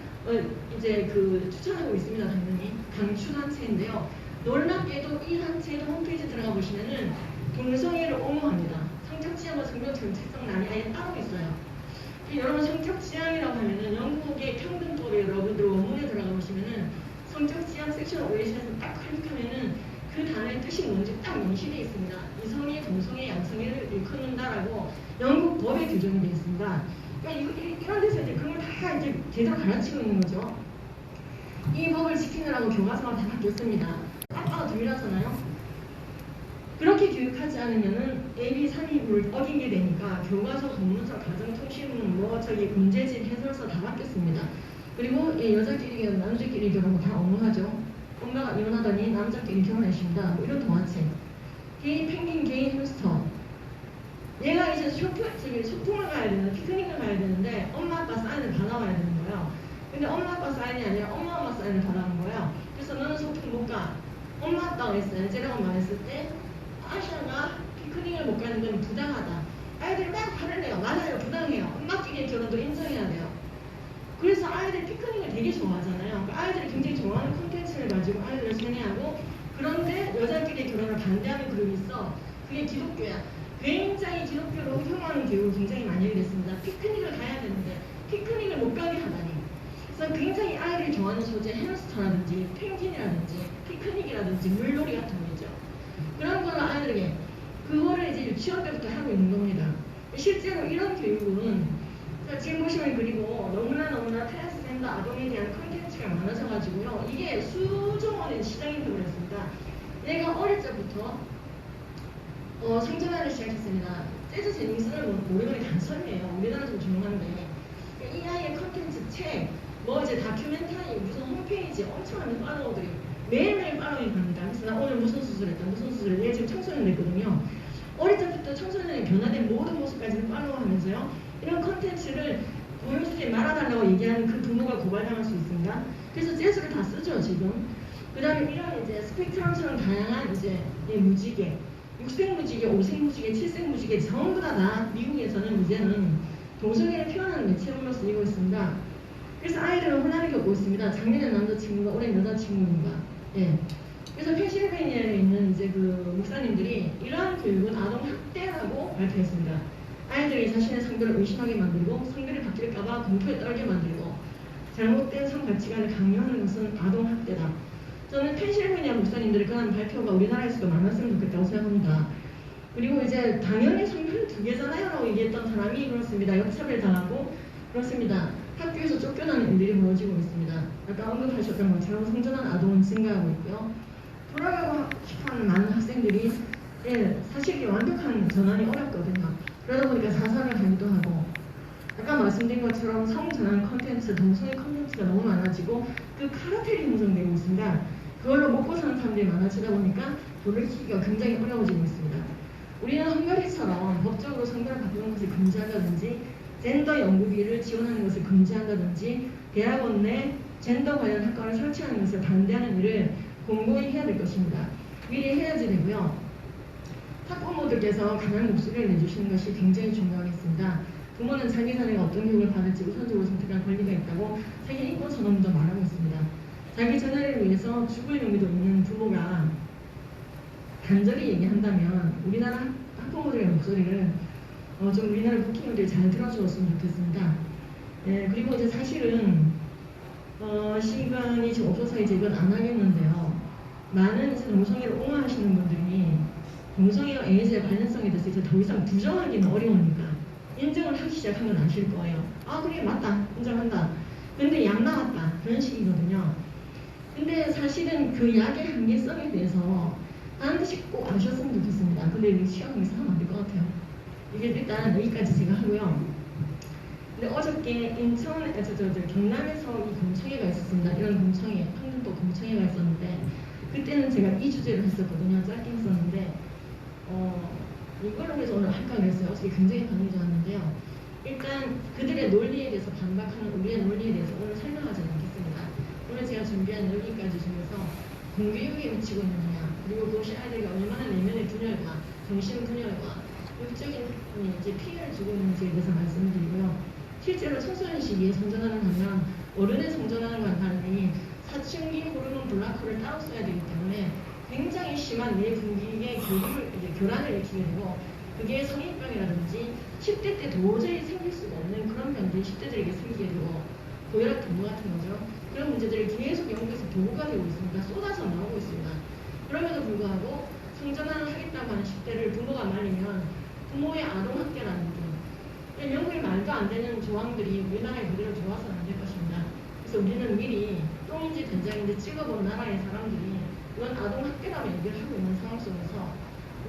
이제 그 추천하고 있습니다. 당연히 강추 단체인데요. 놀랍게도 이 단체도 홈페이지 들어가 보시면은 동성애를 옹호합니다. 성적지향과 성별 정체성 난이 아예 따로 있어요. 여러분 성적지향이라고 하면은 영국의 평등법에 여러분들 원문에 들어가 보시면은 성적지향 섹션 오에이션에서 딱 클릭하면은 그 단어의 뜻이 뭔지 딱 명시되어 있습니다. 이성애, 동성애, 양성애를 일컫는다라고 영국 법에 규정이 되어 있습니다. 그러니까 이런 데서 이제 그걸 다 이제 제대로 가르치고 있는 거죠. 이 법을 지키느라고 교과서가 다 바뀌었습니다. 깜빡아 들이라잖아요. 그렇게 교육하지 않으면은 AB 329를 어기게 되니까 교과서, 공문서, 가정통신문, 문제집, 해설서 다 바뀌었습니다. 그리고 여자끼리 결혼, 남자끼리 결혼 다 옹호하죠. 엄마가 이혼하더니 남자끼리 결혼했습니다. 뭐 이런 동화책. 게이 펭귄, 게이 햄스터. 얘가 이제 소풍을 가야 되는데, 피크닉을 가야 되는데 엄마 아빠 사인을 받아와야 되는 거예요. 근데 엄마 아빠 사인이 아니라 엄마 사인을 받아온 거예요. 그래서 너는 소풍 못 가. 엄마 아빠가 했어요. 제라고 말했을 때 아시아가 피크닉을 못 가는 건 부당하다. 아이들이 막 화를 내요. 맞아요, 부당해요. 엄마끼리 결혼도 인정해야 돼요. 그래서 아이들이 피크닉을 되게 좋아하잖아요. 그러니까 아이들이 굉장히 좋아하는 콘텐츠를 가지고 아이들을 세뇌하고, 그런데 여자끼리 결혼을 반대하는 그룹이 있어. 그게 기독교야. 굉장히 기독교로 혐오하는 교육을 굉장히 많이 하게 됐습니다. 피크닉을 가야 되는데 피크닉을 못 가게 하다니. 그래서 굉장히 아이들이 좋아하는 소재, 햄스터라든지 펭귄이라든지 피크닉이라든지 물놀이 같은 거 있죠. 그런 걸로 아이들에게 그거를 이제 유치원 때부터 하고 있는 겁니다. 실제로 이런 교육은 지금 보시면 그리고 너무나 트랜스젠더 아동에 대한 콘텐츠가 많아져가지고요. 이게 수조 원의 시장이 되어버렸습니다. 얘가 어릴 적부터 성전환을 시작했습니다. 재즈 제닝스는 모르는 게 단선이에요. 우리나라 좀 조용한데 이 아이의 콘텐츠 책, 뭐 이제 다큐멘터리, 무슨 홈페이지 엄청난 팔로워들이 매일매일 팔로잉 합니다. 그래서 나 오늘 무슨 수술했다, 무슨 수술했다. 얘 지금 청소년 됐거든요. 어릴 때부터 청소년의 변화된 모든 모습까지는 팔로우하면서요. 이런 콘텐츠를 보여주지 말아달라고 얘기하는 그 부모가 고발당할 수 있습니다. 그래서 재즈를 다 쓰죠 지금. 그 다음에 이런 이제 스펙트럼처럼 다양한 이제 무지개, 6색 무지개, 5색 무지개, 7색 무지개 전부 다 미국에서는 이제는 동성애를 표현하는 매체로 쓰이고 있습니다. 그래서 아이들은 혼란을 겪고 있습니다. 작년에 남자친구가 올해 여자친구인가. 예. 그래서 펜실베니아에 있는 이제 그 목사님들이 이러한 교육은 아동 학대라고 발표했습니다. 아이들이 자신의 성별을 의심하게 만들고 성별이 바뀔까봐 공포에 떨게 만들고 잘못된 성 가치관을 강요하는 것은 아동 학대다. 저는 펜실베니아 목사님들의 그런 발표가 우리나라에서도 많았으면 좋겠다고 생각합니다. 그리고 이제 당연히 성별은 두 개잖아요 라고 얘기했던 사람이 그렇습니다. 역차별 당하고 그렇습니다. 학교에서 쫓겨나는 일들이 벌어지고 있습니다. 아까 언급하셨던 것처럼 성전환 아동은 증가하고 있고요. 돌아가고 싶어하는 많은 학생들이 사실 완벽한 전환이 어렵거든요. 그러다 보니까 자살을 하기도 하고 아까 말씀드린 것처럼 성전환 컨텐츠, 동성애 컨텐츠가 너무 많아지고 그 카르텔이 형성되고 있습니다. 그걸로 먹고 사는 사람들이 많아지다 보니까 돌이키기가 굉장히 어려워지고 있습니다. 우리는 헝가리처럼 법적으로 성별을 바꾸는 것을 금지한다든지 젠더 연구비를 지원하는 것을 금지한다든지 대학원 내 젠더 관련 학과를 설치하는 것을 반대하는 일을 공고히 해야 될 것입니다. 미리 해야지 되고요. 학부모들께서 강한 목소리를 내주시는 것이 굉장히 중요하겠습니다. 부모는 자기 자녀가 어떤 교육을 받을지 우선적으로 선택할 권리가 있다고 세계 인권 선언도 말하고 있습니다. 자기 자녀를 위해서 죽을 용기도 있는 부모가 간절히 얘기한다면 우리나라 학부모들의 목소리를 좀 우리나라 국회의원들이 잘 들어주었으면 좋겠습니다. 그리고 이제 사실은 시간이 지금 없어서 이제 이건 안 하겠는데요. 많은 이제 동성애를 옹호하시는 분들이 동성애와 에이즈의 관련성에 대해서 이제 더 이상 부정하기는 어려우니까 인정을 하기 시작한 건 아실 거예요. 아 그래 맞다 인정한다. 근데 약 나왔다 그런 식이거든요. 근데 사실은 그 약의 한계성에 대해서 반드시 꼭 아셨으면 좋겠습니다. 근데 이 시간 관계상 하면 안 될 것 같아요. 이게 일단 여기까지 제가 하고요. 근데 어저께 경남에서 이 공청회가 있었습니다. 이런 공청회, 평등도 공청회가 있었는데 그때는 제가 이 주제를 했었거든요. 짧게 했었는데 이걸로 해서 오늘 할까 그랬어요. 어저께 굉장히 반응이 좋았는데요. 일단 그들의 논리에 대해서 반박하는 우리의 논리에 대해서 오늘 설명하지 않겠습니다. 오늘 제가 준비한 여기까지 중에서 공교육에 미치고 있는 영향, 그리고 그것이 아이들에게 얼마나 내면의 분열과 정신분열과 육적인 이제 피해를 주고 있는지에 대해서 말씀드리고요. 실제로 청소년 시기에 성전환을 하면 어른의 성전환과는 달리 사춘기 호르몬 블락호를 따로 써야 되기 때문에 굉장히 심한 뇌분비의 교란을 일으키게 되고 그게 성인병이라든지 10대 때 도저히 생길 수가 없는 그런 병들이 10대들에게 생기게 되고 고혈압 등부 같은 거죠. 그런 문제들이 계속 연구에서 보고가 되고 있습니다. 쏟아져 나오고 있습니다. 그럼에도 불구하고 성전환을 하겠다고 하는 10대를 부모가 말리면 부모의 아동학대라는 등 연구에 말도 안 되는 조항들이 우리나라에 그대로 들어와서는 안 될 것입니다. 그래서 우리는 미리 똥인지 된장인지 찍어본 나라의 사람들이 이건 아동학대라고 얘기를 하고 있는 상황 속에서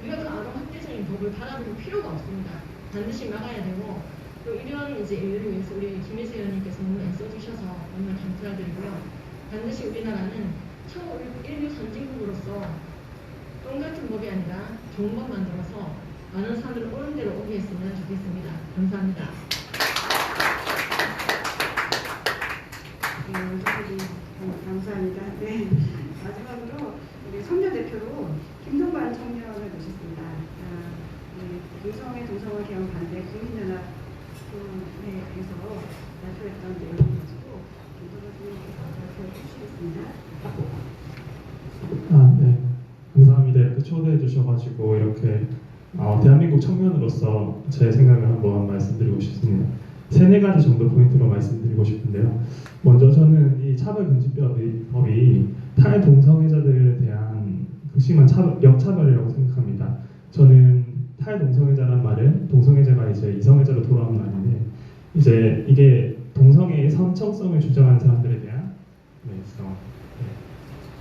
우리가 그 아동학대적인 법을 받아들일 필요가 없습니다. 반드시 막아야 되고 또 이런 이제 일을 위해서 우리 김혜수 의원님께서 너무 애써주셔서 너무 감사드리고요. 반드시 우리나라는 초인류 선진국으로서 똥 같은 법이 아니라 좋은 법 만들어서 많은 사람들을 옳은 대로 오게 했으면 좋겠습니다. 감사합니다. 감사합니다. 네, 마지막으로 우리 청년 대표로 김동관 청년을 모셨습니다. 동성애 개헌 반대 국민연합에서 발표했던 내용을 가지고 김동관 청년께서 발표해 주시겠습니다. 네. 감사합니다. 이렇게 초대해 주셔가지고 이렇게 대한민국 청년으로서 제 생각을 한번 말씀드리고 싶습니다. 세네 가지 정도 포인트로 말씀드리고 싶은데요. 먼저 저는 이 차별금지법이 탈동성애자들에 대한 극심한 역차별이라고 생각합니다. 저는 탈동성애자란 말은 동성애자가 이제 이성애자로 돌아온 말인데, 이제 이게 동성애의 선정성을 주장하는 사람들에 대한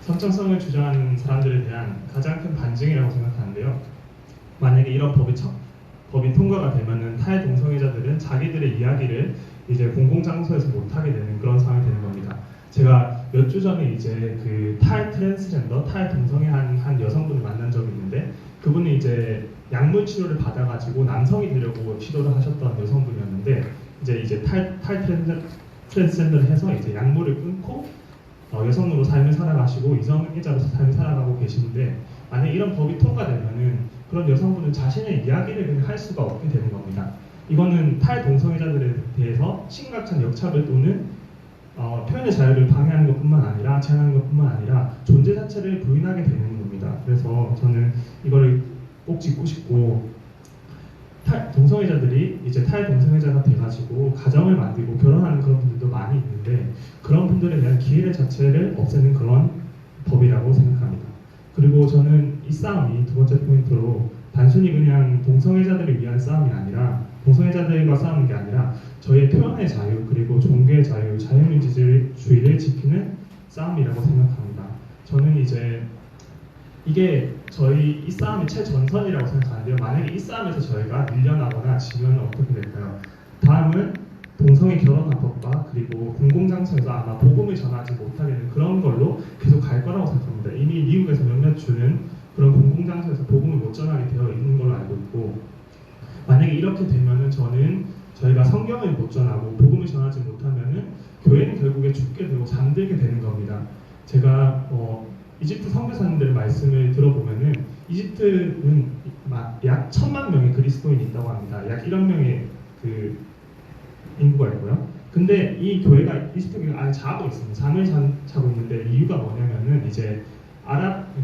선정성을 주장하는 사람들에 대한 가장 큰 반증이라고 생각하는데요. 만약에 이런 법이 통과가 되면은 탈동성애자들은 자기들의 이야기를 이제 공공장소에서 못하게 되는 그런 상황이 되는 겁니다. 제가 몇 주 전에 이제 그 탈트랜스젠더, 탈동성애 한 여성분을 만난 적이 있는데, 그분이 이제 약물 치료를 받아가지고 남성이 되려고 시도를 하셨던 여성분이었는데, 이제 탈트랜스젠더를 해서 이제 약물을 끊고 여성으로 삶을 살아가시고 이성애자로서 삶을 살아가고 계시는데, 만약 이런 법이 통과되면은 그런 여성분은 자신의 이야기를 그냥 할 수가 없게 되는 겁니다. 이거는 탈동성애자들에 대해서 심각한 역차별 또는 표현의 자유를 방해하는 것뿐만 아니라 제한하는 것뿐만 아니라 존재 자체를 부인하게 되는 겁니다. 그래서 저는 이거를 꼭 짚고 싶고, 동성애자들이 이제 탈동성애자가 돼가지고 가정을 만들고 결혼하는 그런 분들도 많이 있는데, 그런 분들에 대한 기회 자체를 없애는 그런 법이라고 생각합니다. 그리고 저는 이 싸움이 두 번째 포인트로 단순히 그냥 동성애자들을 위한 싸움이 아니라, 동성애자들과 싸우는 게 아니라 저희의 표현의 자유 그리고 종교의 자유, 자유민주주의를 지키는 싸움이라고 생각합니다. 저는 이제 이게 저희 이 싸움의 최전선이라고 생각하는데요. 만약에 이 싸움에서 저희가 밀려나거나 지면 어떻게 될까요? 다음은 동성애 결혼합법과 그리고 공공장소에서 아마 복음을 전하지 못하게 되는 그런 걸로 계속 갈 거라고 생각합니다. 이미 미국에서 몇몇 주는 그런 공공장소에서 복음을 못 전하게 되어 있는 걸로 알고 있고, 만약에 이렇게 되면은 저희가 성경을 못 전하고 복음을 전하지 못하면은 교회는 결국에 죽게 되고 잠들게 되는 겁니다. 제가 이집트 선교사님들의 말씀을 들어보면은 이집트는 약 1000만 명의 그리스도인이 있다고 합니다. 약 1억 명의 그 인구가 있고요. 근데 이 교회가 이집트 교회가 아예 자고 있습니다. 잠을 자고 있는데 이유가 뭐냐면은 이제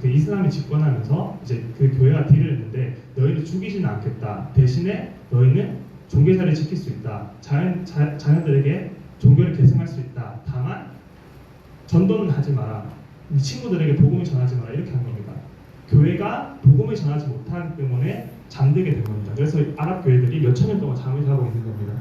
이슬람이 집권하면서 이제 그 교회가 딜을 했는데, 너희를 죽이지는 않겠다. 대신에 너희는 종교사를 지킬 수 있다. 자녀들에게 종교를 계승할 수 있다. 다만 전도는 하지 마라. 네 친구들에게 복음을 전하지 마라. 이렇게 한 겁니다. 교회가 복음을 전하지 못하기 때문에 잠들게 된 겁니다. 그래서 아랍 교회들이 몇천 년 동안 잠을 자고 있는 겁니다.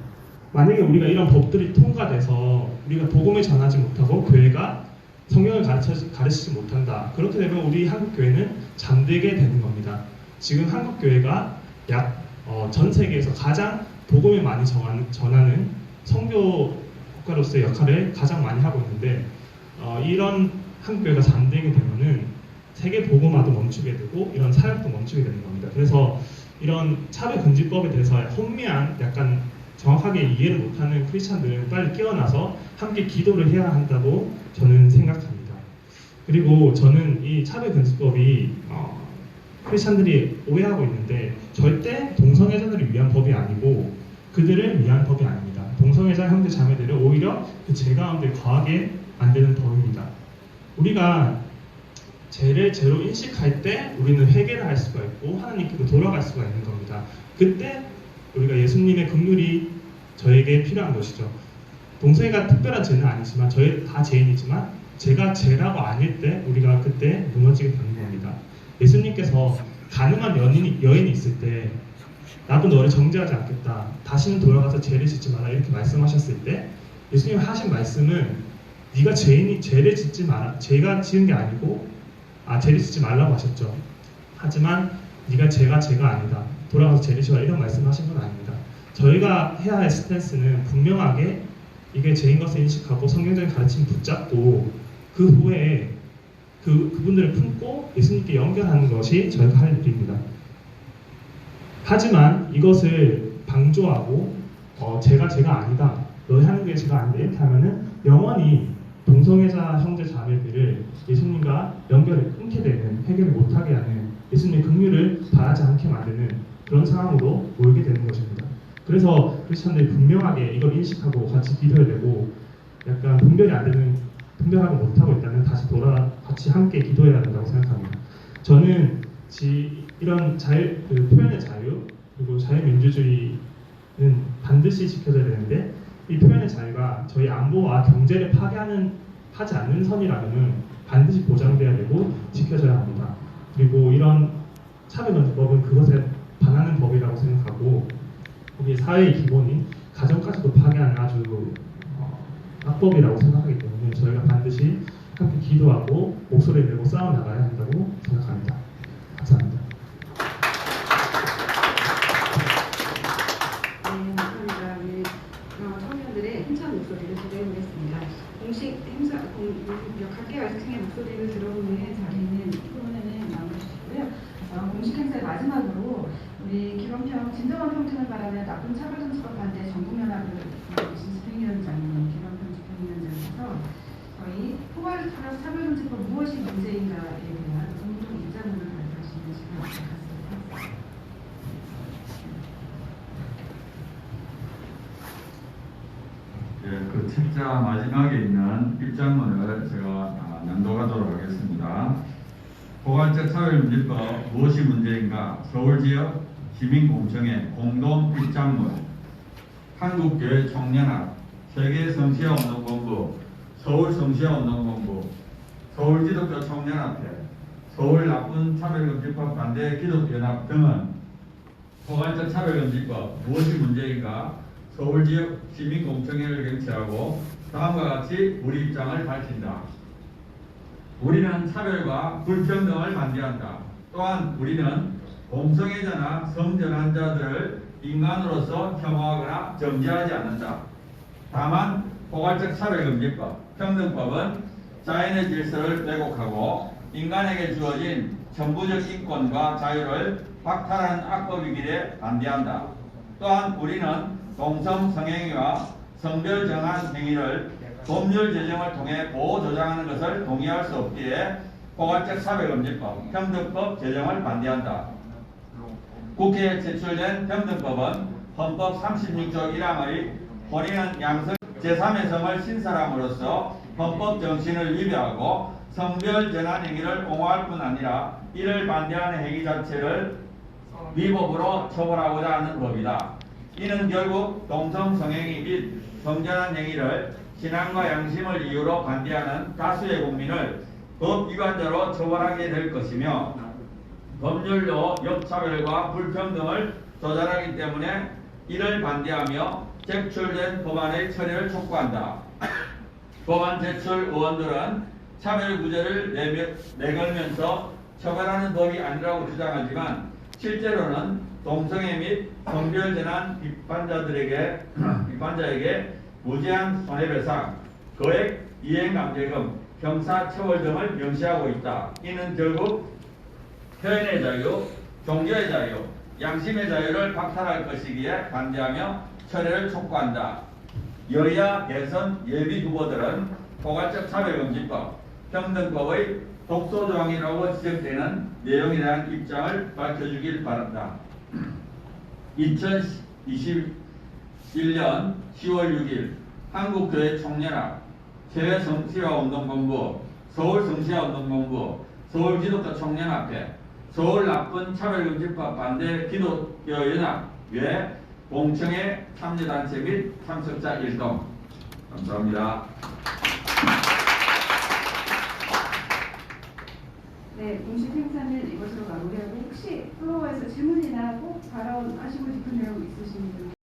만약에 우리가 이런 법들이 통과돼서 우리가 복음을 전하지 못하고 교회가 성경을 가르치지 못한다. 그렇게 되면 우리 한국 교회는 잠들게 되는 겁니다. 지금 한국 교회가 전 세계에서 가장 복음을 많이 전하는 선교 국가로서의 역할을 가장 많이 하고 있는데, 이런 한국 교회가 잠들게 되면은 세계 복음화도 멈추게 되고 이런 사역도 멈추게 되는 겁니다. 그래서 이런 차별금지법에 대해서 혼미한 약간 정확하게 이해를 못하는 크리스찬들은 빨리 깨어나서 함께 기도를 해야 한다고 저는 생각합니다. 그리고 저는 이 차별금지법이 크리스찬들이 오해하고 있는데, 절대 동성애자들을 위한 법이 아니고 그들을 위한 법이 아닙니다. 동성애자 형제 자매들을 오히려 그 죄 가운데 거하게 만드는 법입니다. 우리가 죄를 죄로 인식할 때 우리는 회개를 할 수가 있고 하나님께로 돌아갈 수가 있는 겁니다. 그때 우리가 예수님의 긍휼이 저에게 필요한 것이죠. 동성애가 특별한 죄는 아니지만 저희 다 죄인이지만 제가 죄라고 아닐 때 우리가 그때 무너지게 되는 겁니다. 예수님께서 가늠한 여인이 있을 때 나도 너를 정죄하지 않겠다. 다시는 돌아가서 죄를 짓지 마라. 이렇게 말씀하셨을 때 예수님 하신 말씀은 네가 죄를 짓지 마라. 죄가 지은 게 아니고 죄를 짓지 말라고 하셨죠. 하지만 네가 죄가 아니다. 돌아가서 죄를 지어라. 이런 말씀하신 건 아닙니다. 저희가 해야 할 스탠스는 분명하게 이게 죄인 것을 인식하고 성경적인 가르침 붙잡고 그 후에 그분들을 품고 예수님께 연결하는 것이 저희가 할 일입니다. 하지만 이것을 방조하고 죄가 아니다. 너희 하는 게 죄가 아니다. 이렇게 하면은 영원히 동성애자 형제 자매들을 예수님과 연결을 끊게 되는, 해결을 못하게 하는, 예수님의 긍휼을 바라지 않게 만드는 그런 상황으로 몰게 되는 것입니다. 그래서 크리스천들이 분명하게 이걸 인식하고 같이 기도해야 되고, 약간 분별하고 못하고 있다면 다시 같이 함께 기도해야 된다고 생각합니다. 저는 이런 표현의 자유 그리고 자유민주주의는 반드시 지켜져야 되는데, 이 표현의 자유가 저희 안보와 경제를 하지 않는 선이라면 반드시 보장돼야 되고 지켜져야 합니다. 그리고 이런 차별금지법은 그것에 반하는 법이라고 생각하고 거기에 사회의 기본인 가정까지도 파괴하는 아주 악법이라고 생각하기 때문에 저희가 반드시 함께 기도하고 목소리를 내고 싸워나가야 한다고 생각합니다. 감사합니다. 네, 감사합니다. 우리 청년들의 힘찬 목소리를 기대해보겠습니다. 공식 행사, 각계 발생의 목소리를 들어보는 자리는 토론회는 마무리시고요. 공식 행사의 마지막으로 우리 기본평 진정한 평등을 바라는 나쁜 차별금지법 반대 전국연합을 집행위원장님, 기본평 집행위원장께서 저희 포괄 차별금지법 무엇이 문제인가에 대한 공동 입장문을 발표하시는 시간을 갖습니다. 예, 그 책자 마지막에 있는 입장문을 제가 낭독하도록 하겠습니다. 포괄적 차별금지법 무엇이 문제인가? 서울지역 시민공청회 공동 입장문, 한국교회 총연합, 세계성시화운동본부, 서울성시화운동본부, 서울기독교 총연합회, 서울 나쁜 차별금지법 반대 기독연합 등은 포괄적 차별금지법 무엇이 문제인가? 서울지역 시민공청회를 경치하고 다음과 같이 우리 입장을 밝힌다. 우리는 차별과 불평등을 반대한다. 또한 우리는 동성애자나 성전환자들을 인간으로서 혐오하거나 정죄하지 않는다. 다만 포괄적 차별금지법, 평등법은 자연의 질서를 왜곡하고 인간에게 주어진 천부적 인권과 자유를 박탈하는 악법이기에 반대한다. 또한 우리는 동성 성행위와 성별 정한 행위를 법률 제정을 통해 보호 조장하는 것을 동의할 수 없기에 포괄적 차별금지법, 평등법 제정을 반대한다. 국회에 제출된 평등법은 헌법 36조 1항의 혼인은 양성 제3의 성을 신설함으로써 헌법 정신을 위배하고 성별 전환 행위를 옹호할 뿐 아니라 이를 반대하는 행위 자체를 위법으로 처벌하고자 하는 법이다. 이는 결국 동성 성행위 및 성전환 행위를 신앙과 양심을 이유로 반대하는 다수의 국민을 법 위반자로 처벌하게 될 것이며 법률로 역차별과 불평등을 조장하기 때문에 이를 반대하며 제출된 법안의 처리를 촉구한다. 법안 제출 의원들은 차별 구제를 내걸면서 처벌하는 법이 아니라고 주장하지만 실제로는 동성애 및 성별 전환 비판자에게 무제한 손해배상, 거액 이행강제금, 형사처벌 등을 명시하고 있다. 이는 결국 표현의 자유, 종교의 자유, 양심의 자유를 박탈할 것이기에 반대하며 철회를 촉구한다. 여야 대선 예비 후보들은 포괄적 차별금지법, 평등법의 독소조항이라고 지적되는 내용에 대한 입장을 밝혀주길 바란다. 2021년 10월 6일 한국교회 총연합, 세계성시화운동본부, 서울성시화운동본부, 서울기독교 총연합회, 서울 나쁜 차별금지법 반대 기독교연합회 공청회 참여단체 및 참석자 일동. 감사합니다. 네, 공식 행사는 이것으로 마무리하고 혹시 플로어에서 질문이나 꼭 발언하시고 싶은 내용 있으신 분